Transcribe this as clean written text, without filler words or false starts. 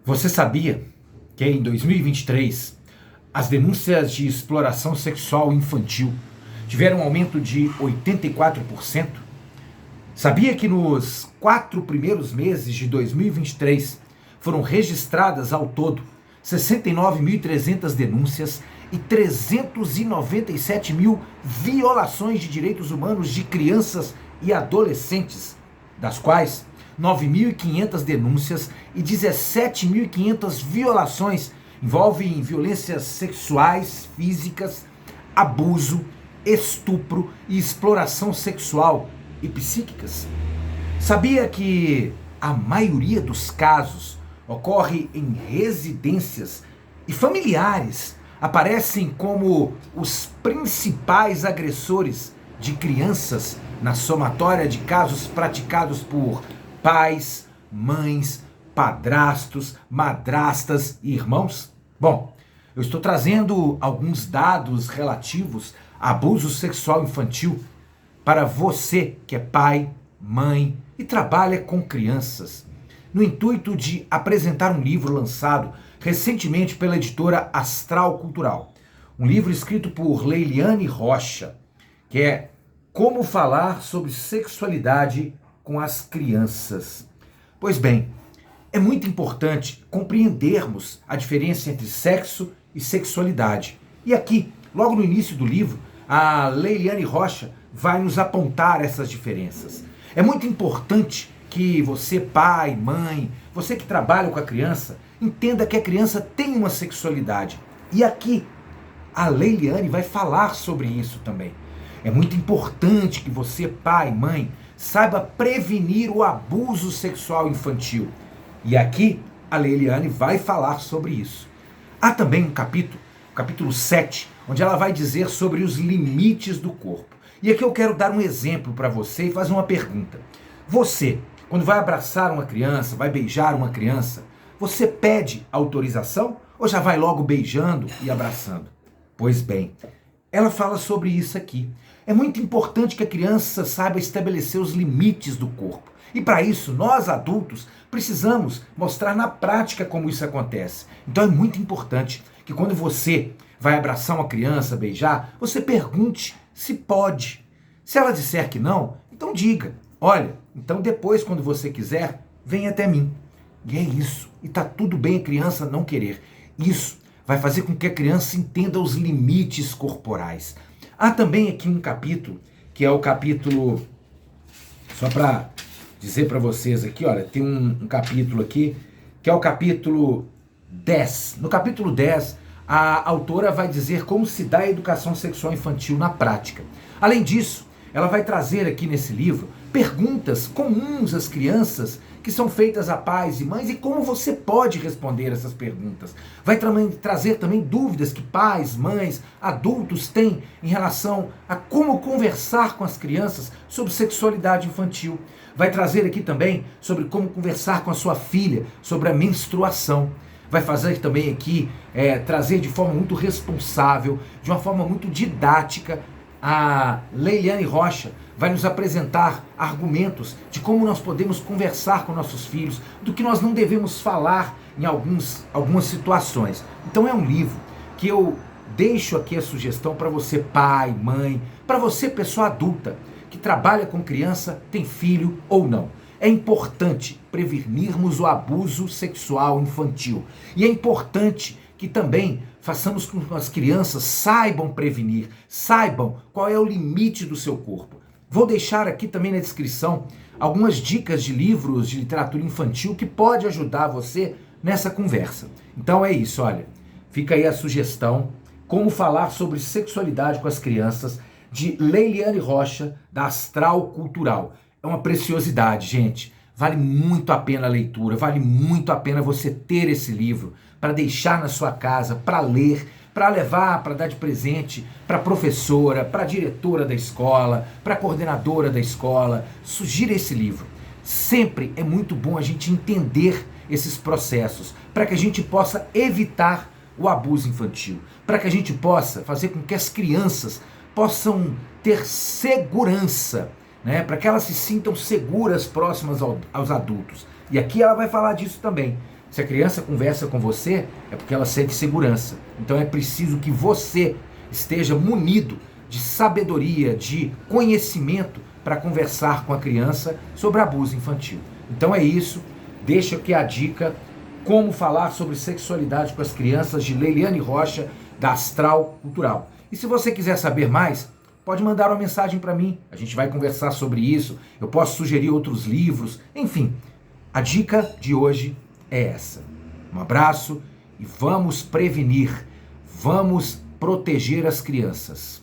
Você sabia que em 2023 as denúncias de exploração sexual infantil tiveram um aumento de 84%? Sabia que nos 4 primeiros meses de 2023 foram registradas ao todo 69.300 denúncias e 397 mil violações de direitos humanos de crianças e adolescentes, das quais 9.500 denúncias e 17.500 violações envolvem violências sexuais, físicas, abuso, estupro e exploração sexual e psíquicas? Sabia que a maioria dos casos ocorre em residências e familiares aparecem como os principais agressores de crianças na somatória de casos praticados por pais, mães, padrastos, madrastas e irmãos? Bom, eu estou trazendo alguns dados relativos a abuso sexual infantil para você que é pai, mãe e trabalha com crianças, no intuito de apresentar um livro lançado recentemente pela editora Astral Cultural. Um livro escrito por Leiliane Rocha, que é Como Falar sobre Sexualidade com as Crianças. Pois bem, é muito importante compreendermos a diferença entre sexo e sexualidade. E aqui, logo no início do livro, a Leiliane Rocha vai nos apontar essas diferenças. É muito importante que você, pai, mãe, você que trabalha com a criança, entenda que a criança tem uma sexualidade. E aqui, a Leiliane vai falar sobre isso também. É muito importante que você, pai, mãe, saiba prevenir o abuso sexual infantil. E aqui, a Leiliane vai falar sobre isso. Há também um capítulo, o capítulo 7, onde ela vai dizer sobre os limites do corpo. E aqui eu quero dar um exemplo para você e fazer uma pergunta. Você, quando vai abraçar uma criança, vai beijar uma criança, você pede autorização ou já vai logo beijando e abraçando? Pois bem, ela fala sobre isso aqui. É muito importante que a criança saiba estabelecer os limites do corpo. E para isso, nós adultos precisamos mostrar na prática como isso acontece. Então é muito importante que quando você vai abraçar uma criança, beijar, você pergunte se pode. Se ela disser que não, então diga: olha, então depois quando você quiser, vem até mim. E é isso. E tá tudo bem a criança não querer. Isso vai fazer com que a criança entenda os limites corporais. Há também aqui um capítulo, que é o capítulo, só para dizer para vocês aqui, olha, tem um capítulo aqui, que é o capítulo 10. No capítulo 10, a autora vai dizer como se dá a educação sexual infantil na prática. Além disso, ela vai trazer aqui nesse livro perguntas comuns às crianças que são feitas a pais e mães e como você pode responder essas perguntas. Vai trazer também dúvidas que pais, mães, adultos têm em relação a como conversar com as crianças sobre sexualidade infantil. Vai trazer aqui também sobre como conversar com a sua filha sobre a menstruação. Vai fazer também aqui, trazer de forma muito responsável, de uma forma muito didática, a Leiliane Rocha vai nos apresentar argumentos de como nós podemos conversar com nossos filhos, do que nós não devemos falar em algumas situações. Então é um livro que eu deixo aqui a sugestão para você, pai, mãe, para você, pessoa adulta, que trabalha com criança, tem filho ou não. É importante prevenirmos o abuso sexual infantil. E é importante que também façamos com que as crianças saibam prevenir, saibam qual é o limite do seu corpo. Vou deixar aqui também na descrição algumas dicas de livros de literatura infantil que pode ajudar você nessa conversa. Então é isso, olha, fica aí a sugestão, Como Falar sobre Sexualidade com as Crianças, de Leiliane Rocha, da Astral Cultural. É uma preciosidade, gente. Vale muito a pena a leitura, vale muito a pena você ter esse livro para deixar na sua casa, para ler, para levar, para dar de presente para a professora, para a diretora da escola, para a coordenadora da escola. Sugira esse livro. Sempre é muito bom a gente entender esses processos, para que a gente possa evitar o abuso infantil, para que a gente possa fazer com que as crianças possam ter segurança, né, para que elas se sintam seguras próximas aos adultos. E aqui ela vai falar disso também. Se a criança conversa com você, é porque ela sente segurança. Então é preciso que você esteja munido de sabedoria, de conhecimento para conversar com a criança sobre abuso infantil. Então é isso. Deixa aqui a dica: como falar sobre sexualidade com as crianças, de Leiliane Rocha, da Astral Cultural. E se você quiser saber mais, pode mandar uma mensagem para mim. A gente vai conversar sobre isso. Eu posso sugerir outros livros. Enfim, a dica de hoje é essa. Um abraço e vamos prevenir, vamos proteger as crianças.